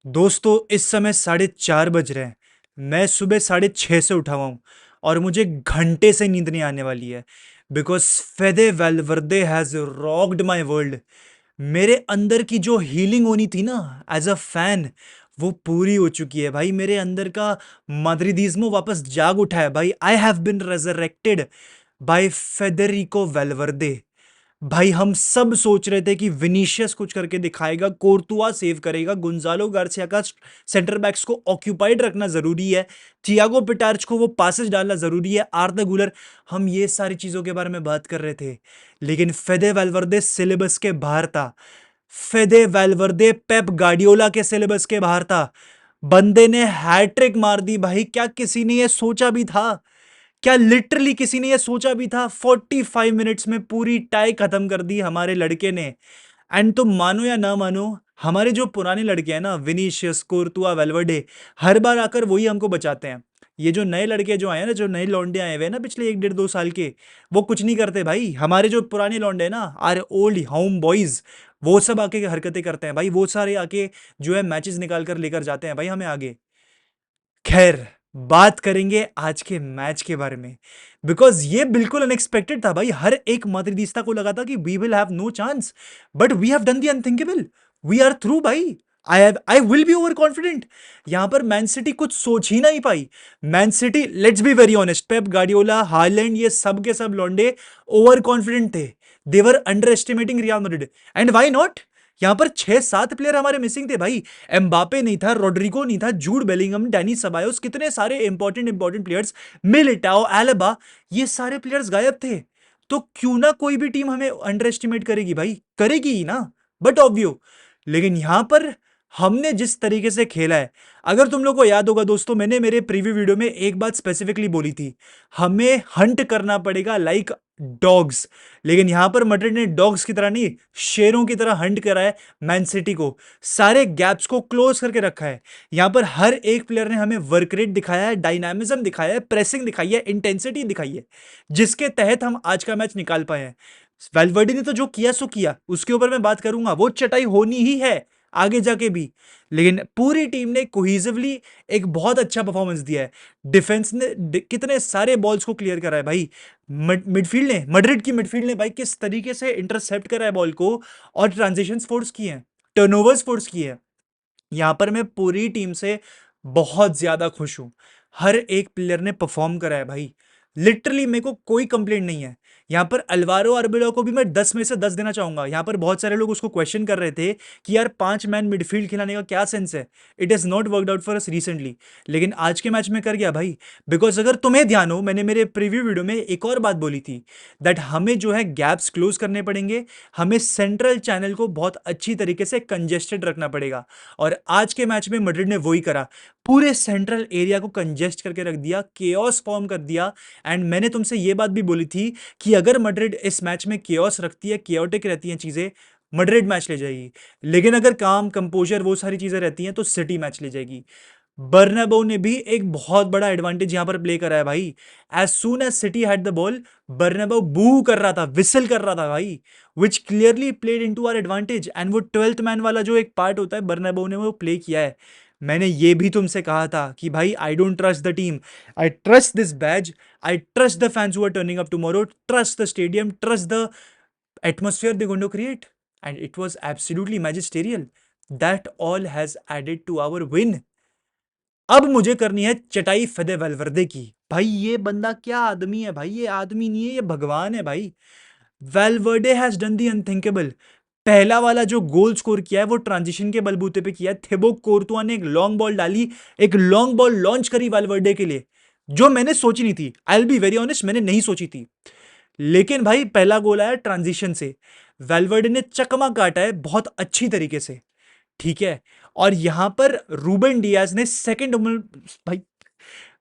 दोस्तों इस समय 4:30 बज रहे हैं। मैं सुबह 6:30 से उठा हुआ हूँ और मुझे घंटे से नींद नहीं आने वाली है because फेदे वेलवर्दे has rocked my world. मेरे अंदर की जो हीलिंग होनी थी ना एज अ फैन, वो पूरी हो चुकी है भाई। मेरे अंदर का माद्रिदिज्मो वापस जाग उठा है भाई। I have been resurrected by Federico Valverde. भाई हम सब सोच रहे थे कि विनीशियस कुछ करके दिखाएगा, कोर्तुआ सेव करेगा, गुंजालो गार्सिया का सेंटर बैक्स को ऑक्यूपाइड रखना जरूरी है, थियागो पिटार्च को वो पासेस डालना जरूरी है, आर्दा गुलर। हम ये सारी चीजों के बारे में बात कर रहे थे, लेकिन फेदे वेलवर्दे सिलेबस के बाहर था। फेदे वेलवर्दे पेप गार्डियोला के सिलेबस के बाहर था। बंदे ने हैट्रिक मार दी भाई। क्या किसी ने ये सोचा भी था? क्या लिटरली किसी ने ये सोचा भी था? 45 मिनट्स में पूरी टाई खत्म कर दी हमारे लड़के ने। एंड तुम मानो या ना मानो, हमारे जो पुराने लड़के हैं ना, विनीशियस, कोर्तुआ, वेलवर्डे, हर बार आकर वही हमको बचाते हैं। ये जो नए लड़के जो आए हैं ना, जो नए लौंडे आए हुए हैं ना पिछले 1 डेढ़ 2 साल के, वो कुछ नहीं करते भाई। हमारे जो पुराने लौंडे हैं ना, आर ओल्ड होम बॉयज, वो सब आके हरकतें करते हैं भाई। वो सारे आके जो है मैचेस निकाल कर लेकर जाते हैं भाई हमें आगे। खैर, बात करेंगे आज के मैच के बारे में बिकॉज ये बिल्कुल अनएक्सपेक्टेड था भाई। हर एक माद्रिदिस्ता को लगा था कि we will have no chance, but we have done the unthinkable. We are through भाई। I will be over confident. यहां पर मैन सिटी कुछ सोच ही नहीं पाई। Man city, let's be very honest, Pep Guardiola, Haaland, ये सब के सब लौंडे ओवर कॉन्फिडेंट थे। They're under estimating Real Madrid. And why not? यहां पर 6-7 प्लेयर हमारे मिसिंग थे भाई। एम्बापे नहीं था, रोड्रिगो नहीं था, जूड बेलिंगम, डैनी सबायोस, कितने सारे इंपॉर्टेंट प्लेयर्स, मिलिटाओ, एल्बा, ये सारे प्लेयर्स गायब थे। तो क्यों ना कोई भी टीम हमें अंडर एस्टिमेट करेगी भाई, करेगी ही ना, बट ऑब्वियो। लेकिन यहां पर हमने जिस तरीके से खेला है, अगर तुम लोग को याद होगा दोस्तों, मैंने मेरे प्रीव्यू वीडियो में एक बात स्पेसिफिकली बोली थी, हमें हंट करना पड़ेगा लाइक डॉग्स। लेकिन यहां पर मैड्रिड ने डॉग्स की तरह नहीं, शेरों की तरह हंट करा है मैन सिटी को। सारे गैप्स को क्लोज करके रखा है। यहां पर हर एक प्लेयर ने हमें वर्क रेट दिखाया है, डायनामिज्म दिखाया है, प्रेसिंग दिखाई है, इंटेंसिटी दिखाई है, जिसके तहत हम आज का मैच निकाल पाए हैं। वेलवर्डी ने तो जो किया सो किया, उसके ऊपर मैं बात करूंगा, वो चटाई होनी ही है आगे जाके भी। लेकिन पूरी टीम ने कोहिजिवली एक बहुत अच्छा परफॉर्मेंस दिया है। डिफेंस ने कितने सारे बॉल्स को क्लियर करा है भाई। मिडफील्ड ने, मैड्रिड की मिडफील्ड ने भाई किस तरीके से इंटरसेप्ट करा है बॉल को, और ट्रांजिशंस फोर्स किए हैं, टर्नओवर्स फोर्स किए हैं। यहां पर मैं पूरी टीम से बहुत ज्यादा खुश हूं। हर एक प्लेयर ने परफॉर्म करा है भाई। लिटरली मेरे को कोई कंप्लेंट नहीं है। यहां पर अल्वारो अरबेलो को भी मैं 10 में से 10 देना चाहूंगा। यहां पर बहुत सारे लोग उसको क्वेश्चन कर रहे थे कि यार 5 मैन मिडफील्ड खिलाने का क्या सेंस है। It is not worked out for us recently, लेकिन आज के मैच में कर गया भाई। बिकॉज अगर तुम्हें ध्यान हो, मैंने मेरे प्रीव्यू वीडियो में एक और बात बोली थी, दैट हमें जो है गैप्स क्लोज करने पड़ेंगे, हमें सेंट्रल चैनल को बहुत अच्छी तरीके से कंजेस्टेड रखना पड़ेगा। और आज के मैच में मैड्रिड ने वही करा। पूरे सेंट्रल एरिया को कंजेस्ट करके रख दिया, केओस फॉर्म कर दिया। एंड मैंने तुमसे ये बात भी बोली थी कि अगर मैड्रिड इस मैच में केओस रखती है, केओटिक रहती हैं चीजें, मैड्रिड मैच ले जाएगी। लेकिन अगर काम, कंपोजर, वो सारी चीजें रहती हैं, तो सिटी मैच ले जाएगी। बर्नाबो ने भी एक बहुत बड़ा एडवांटेज यहां पर प्ले करा है भाई। As soon as City had the ball, Bernabeu boo कर रहा था, विसल कर रहा था भाई, which clearly played into our advantage. And वो 12th मैन वाला जो एक पार्ट होता है, बर्नाबो ने वो प्ले किया है। मैंने ये भी तुमसे कहा था कि भाई I don't trust the team, I trust this batch, I trust the fans who are turning up tomorrow, trust the stadium, trust the atmosphere they're going to create. And it was absolutely magisterial. That all has added to our win. अब मुझे करनी है चटाई फेदे वेलवर्दे की। भाई ये बंदा क्या आदमी है भाई, ये आदमी नहीं है, ये भगवान है भाई। Valverde has done the unthinkable. पहला वाला जो गोल स्कोर किया है, वो ट्रांजिशन के बलबूते पे किया है। थेबो कोर्तुआ ने एक लॉन्ग बॉल डाली, एक लॉन्ग बॉल लॉन्च करी वेलवर्डे के लिए, जो मैंने सोची नहीं थी। आई विल बी वेरी ऑनेस्ट, मैंने नहीं सोची थी। लेकिन भाई पहला गोल आया ट्रांजिशन से, वेलवर्डे ने चकमा काटा है बहुत अच्छी तरीके से, ठीक है। और यहां पर रूबेन डियाज ने सेकंड, भाई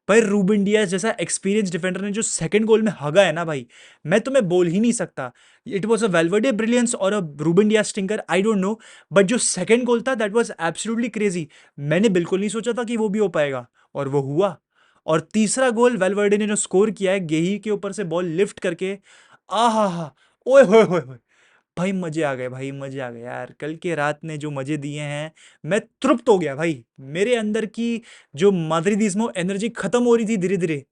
पर रूबेन डियाज जैसा एक्सपीरियंस डिफेंडर ने जो सेकंड गोल में हगा है ना भाई, मैं तुम्हें बोल ही नहीं सकता। It was a Valverde brilliance और a Ruben Dias stinker, I don't know, but जो सेकंड गोल था दैट वाज एब्सोल्युटली क्रेजी। मैंने बिल्कुल नहीं सोचा था कि वो भी हो पाएगा, और वो हुआ। और तीसरा गोल वेलवर्डे ने जो स्कोर किया है, गेही के ऊपर से बॉल लिफ्ट करके, आहा हा, ओए होए होए होए, भाई मजे आ गए, भाई मजे आ गए यार। कल के रात ने जो मजे दिए हैं, मैं तृप्त हो गया भाई। मेरे अंदर की जो माद्रिदिज्मो एनर्जी खत्म हो रही थी धीरे धीरे,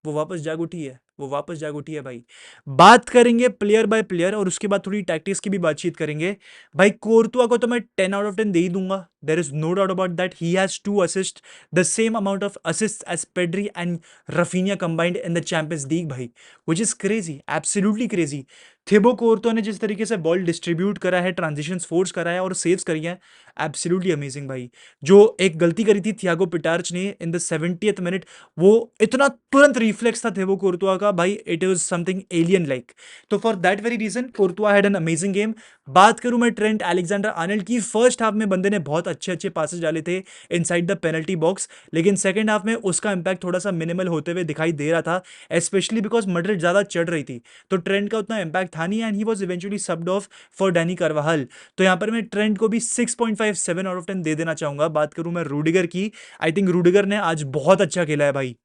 वो वापस जाग उठी है, वो वापस जाग उठी है भाई। बात करेंगे प्लेयर बाय प्लेयर और उसके बाद थोड़ी टैक्टिक्स की भी बातचीत करेंगे। भाई कोर्तुआ को तो मैं 10 आउट ऑफ 10 दे ही दूंगा, there is no doubt about that. He has 2 assist, the same amount of assist as Pedri and Raphinha combined in the Champions League भाई, which is crazy, absolutely crazy. Thibaut Courtois ने जिस तरीके से ball distribute करा है, transitions force करा है और सेव्स करी है, एब्सोल्युटली अमेजिंग भाई। जो एक गलती करी थी थियागो पिटार्च ने इन द 70th मिनट, वो इतना तुरंत रिफ्लेक्स था थिबो कोर्तुआ का भाई, it was something alien like. तो for that very reason Courtois had an amazing game. बात करूं मैं ट्रेंट अलेक्जेंडर आर्नल्ड की, फर्स्ट हाफ में बंदे ने बहुत अच्छे अच्छे पासेस डाले थे इनसाइड द पेनल्टी बॉक्स, लेकिन सेकंड हाफ में उसका इंपैक्ट थोड़ा सा मिनिमल होते हुए दिखाई दे रहा था, स्पेशली बिकॉज मैड्रिड ज्यादा चढ़ रही थी, तो ट्रेंट का उतना इंपैक्ट था नहीं, and he was eventually subbed off for Dani Carvajal. तो यहां पर मैं ट्रेंट को भी 6.57 आउट ऑफ 10 दे देना चाहूंगा। बात करूं मैं रूडिगर की, आई थिंक रूडिगर ने आज बहुत अच्छा खेला है भाई,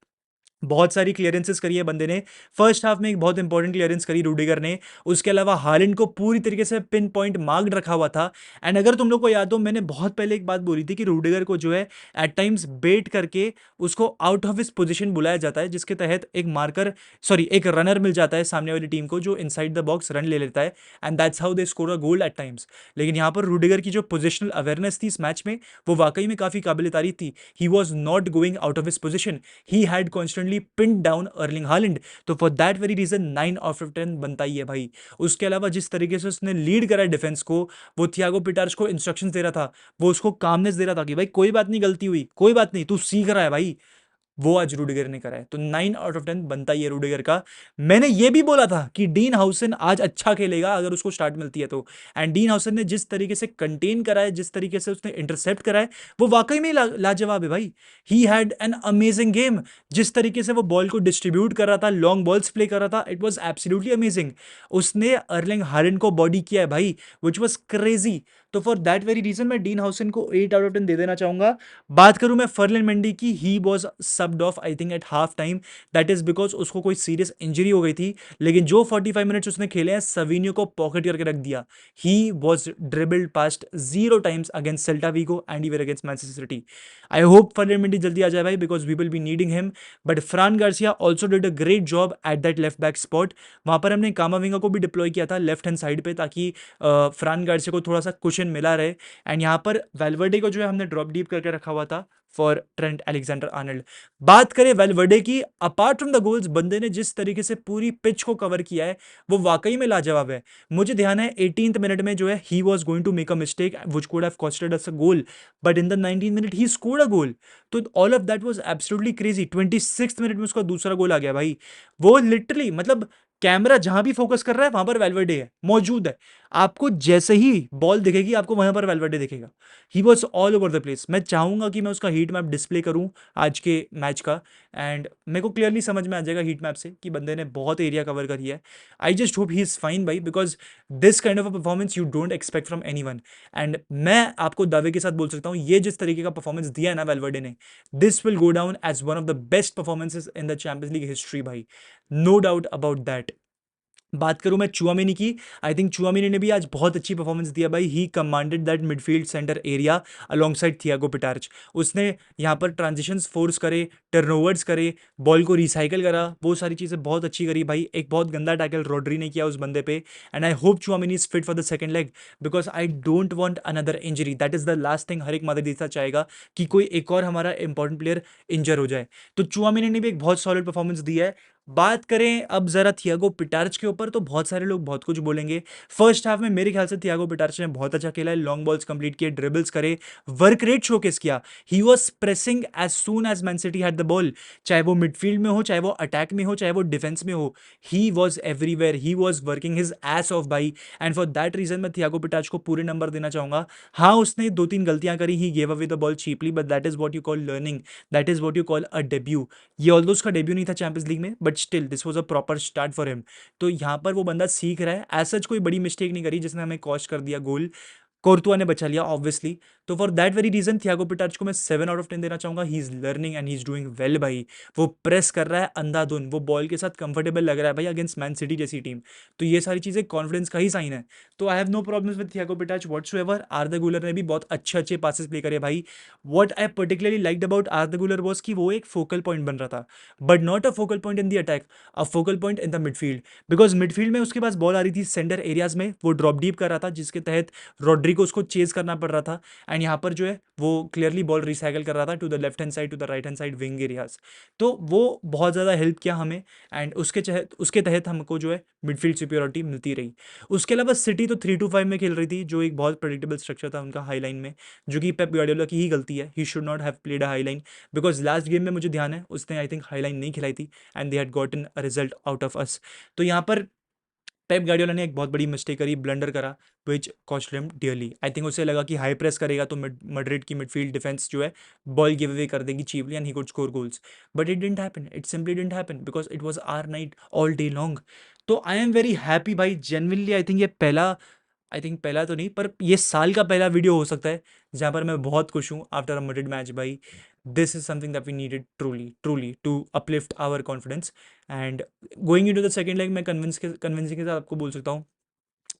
बहुत सारी क्लियरेंसेस करी है बंदे ने। फर्स्ट हाफ में एक बहुत इंपॉर्टेंट क्लियरेंस करी रूडिगर ने, उसके अलावा हालैंड को पूरी तरीके से पिन पॉइंट मार्क्ड रखा हुआ था। एंड अगर तुम लोग को याद हो, मैंने बहुत पहले एक बात बोली थी कि रूडिगर को जो है एट टाइम्स बेट करके उसको आउट ऑफ हिस पोजीशन बुलाया जाता है, जिसके तहत एक मार्कर, सॉरी एक रनर मिल जाता है सामने वाली टीम को जो इनसाइड द बॉक्स रन ले लेता है, and that's how they score a goal eight times. लेकिन यहाँ पर रूडिगर की जो पोजिशनल अवेयरनेस थी इस मैच में, वो वाकई में काफी काबिल तारीफ थी। He was not going out of his position, he had constantly pin down Erling Haaland. तो for that very reason 9 out of 10 बनता ही है भाई। उसके अलावा जिस तरीके से उसने लीड करा डिफेंस को, वो थियागो पिटार्च को इंस्ट्रक्शंस दे रहा था, वो उसको कामनेस दे रहा था कि भाई कोई बात नहीं, गलती हुई कोई बात नहीं, तू सीख रहा है भाई, वो आज रूडिगर ने करा है। तो 9 आउट ऑफ 10 बनता ही है रूडिगर का। मैंने ये भी बोला था कि डीन हाउसन आज अच्छा खेलेगा अगर उसको स्टार्ट मिलती है तो, एंड डीन हाउसन ने जिस तरीके से कंटेन करा है, जिस तरीके से उसने इंटरसेप्ट करा है, वो वाकई में लाजवाब है भाई। He had an amazing game. जिस तरीके से वो बॉल को डिस्ट्रीब्यूट कर रहा था, लॉन्ग बॉल्स प्ले कर रहा था, इट वॉज एब्सोल्युटली अमेजिंग। उसने अर्लिंग हालैंड को बॉडी किया है भाई, विच वॉज क्रेजी। तो फॉर दैट वेरी रीजन मैं डीन हाउसन को 8 आउट ऑफ 10 दे देना चाहूंगा। बात करूं मैं फर्लिन मेंडी की, he was subbed off I think at half time, that is because उसको कोई सीरियस इंजरी हो गई थी, लेकिन जो 45 मिनट्स उसने खेले हैं, सवीनियो को पॉकेट करके रख दिया। He was dribbled past 0 times against Celta Vigo and even against Manchester City. I hope Ferland Mendy जल्दी आ जाए भाई, because we will be needing him. But Fran Garcia also did a great job at that left back spot. वहां पर हमने कामाविंगा को भी deploy किया था लेफ्ट हैंड साइड पे, ताकि फ्रान गार्सिया को थोड़ा सा कुशन मिला रहे। एंड यहाँ पर वेलवर्डे को जो है हमने ड्रॉप डीप करके रखा हुआ था फॉर ट्रेंट अलेक्जेंडर आर्नल्ड। बात करें वेलवर्डे की, अपार्ट फ्रॉम द गोल्स, बंदे ने जिस तरीके से पूरी पिच को कवर किया है, वो वाकई में लाजवाब है। मुझे ध्यान है 18th मिनट में जो है he was going to make a mistake which could have costed us a goal, but in the 19th minute he scored a goal. तो all of that was absolutely crazy. 26th minute में उसका दूसरा गोल आ गया भाई। वो literally मतलब camera जहां भी फोकस कर रहा है वहां पर वेलवर्डे है, मौजूद है। आपको जैसे ही बॉल दिखेगी आपको वहां पर वेलवर्डे दिखेगा। He was all over the place. मैं चाहूंगा कि मैं उसका हीट मैप डिस्प्ले करूं आज के मैच का, एंड मेरे को क्लियरली समझ में आ जाएगा हीट मैप से कि बंदे ने बहुत एरिया कवर करी है। I just hope he is fine भाई, because this kind of a performance you don't expect from any one. And मैं आपको दावे के साथ बोल सकता हूँ, ये जिस तरीके का परफॉर्मेंस दिया है ना वेलवर्डे ने, this will go down as one of the best performances in the Champions League history भाई, नो डाउट अबाउट दैट। बात करूं मैं चुआमेनी की, आई थिंक चुआमेनी ने भी आज बहुत अच्छी परफॉर्मेंस दिया भाई। He commanded that midfield centre area alongside Thiago Pitarch. उसने यहाँ पर ट्रांजिशंस फोर्स करे, टर्नओवर्स करे, बॉल को रिसाइकल करा, वो सारी चीज़ें बहुत अच्छी करी भाई। एक बहुत गंदा टैकल रॉड्री ने किया उस बंदे पे, and I hope Tchouameni is fit for the second leg, because I don't want another injury. That is the last thing हर एक मादरिस्ता चाहेगा, कि कोई एक और हमारा इंपॉर्टेंट प्लेयर इंजर हो जाए। तो चुआमेनी ने भी एक बहुत सॉलिड परफॉर्मेंस दी है। बात करें अब जरा थियागो पिटार्च के ऊपर, तो बहुत सारे लोग बहुत कुछ बोलेंगे। फर्स्ट हाफ में मेरे ख्याल से थियागो पिटार्च ने बहुत अच्छा खेला है, लॉन्ग बॉल्स कंप्लीट किए, ड्रिबल्स करे, वर्क रेट शोकेस किया। He was pressing as soon as Man City had the ball, चाहे वो मिडफील्ड में हो, चाहे वो अटैक में हो, चाहे वो डिफेंस में हो, he was everywhere, he was working his ass of भाई। एंड फॉर दैट रीजन मैं थियागो पिटार्च को पूरे नंबर देना चाहूंगा। हाँ, उसने 2-3 गलतियां करी, he gave away the ball cheaply, but that is what you call learning, that is what you call a debut. ये ऑल्दो उसका डेब्यू नहीं था चैंपियंस लीग में, but still this was a proper start for him. तो यहाँ पर वो बंदा सीख रहा है, एज सच कोई बड़ी मिस्टेक नहीं करी जिसने हमें कॉस्ट कर दिया गोल। कोर्तुआ ने बचा लिया ऑब्वियसली। तो for that very reason Thiago Pitarch को मैं 7/10 देना चाहूंगा। He is learning and he is doing well भाई। वो प्रेस कर रहा है अंधाधुन, वो बॉल के साथ कंफर्टेबल लग रहा है भाई अगेंस्ट मैन सिटी जैसी टीम। तो ये सारी चीज़ें कॉन्फिडेंस का ही साइन है। तो I have no problems with Thiago Pitarch whatsoever. Arda Guler ने भी बहुत अच्छे अच्छे पासेस प्ले करे भाई। What I particularly liked about आर्दा गुलर वॉज कि वो एक फोकल पॉइंट बन रहा था, but not a focal point in the attack, a focal point in the midfield. Because midfield में उसके पास बॉल आ रही थी सेंटर एरियाज में, वो ड्रॉप डीप कर रहा था जिसके तहत रॉड्री को उसको चेज करना पड़ रहा था। एंड यहाँ पर जो है वो क्लियरली बॉल रिसाइकल कर रहा था to the left hand side, to the right hand side wing areas. तो वो बहुत ज़्यादा हेल्प किया हमें। एंड उसके तहत हमको जो है मिडफील्ड सुपियोरिटी मिलती रही। उसके अलावा सिटी तो 3-5 में खेल रही थी, जो एक बहुत प्रेडिक्टेबल स्ट्रक्चर था उनका हाई लाइन में, जो कि पेप गार्डियोला की ही गलती है। He should not have played a high line, because last game में मुझे ध्यान है उसने आई थिंक हाई लाइन नहीं खिलाई थी and they had gotten a result out of us. तो यहाँ पर पेप गार्डियोला ने एक बहुत बड़ी मिस्टेक करी, ब्लंडर करा, which cost him dearly. I think उसे लगा कि हाई प्रेस करेगा तो मैड्रिड की मिडफील्ड डिफेंस जो है बॉल गिव अवे कर देगी cheaply and he could score goals. But it didn't happen, it simply didn't happen because it was our night all day long. तो आई एम वेरी हैप्पी भाई, genuinely. I think पहला तो नहीं पर ये साल का पहला वीडियो हो सकता है जहाँ पर मैं बहुत खुश हूँ आफ्टर अ मैड्रिड मैच भाई। This is something that we needed truly truly to uplift our confidence. And going into the second leg मैं कन्विंसिंग के साथ आपको बोल सकता हूँ,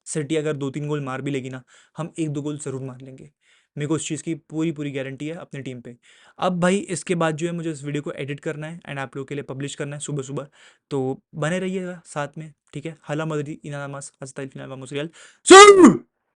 सिटी अगर 2-3 गोल मार भी लेगी ना, हम 1-2 गोल ज़रूर मार लेंगे। मेरे को उस चीज़ की पूरी पूरी गारंटी है अपनी टीम पे। अब भाई इसके बाद जो है मुझे इस वीडियो को एडिट करना है एंड आप लोगों के लिए पब्लिश करना है सुबह सुबह। तो बने रहिएगा साथ में, ठीक है। हाला मदरी इनामास हस्ता इल्फिना वामुस रियल।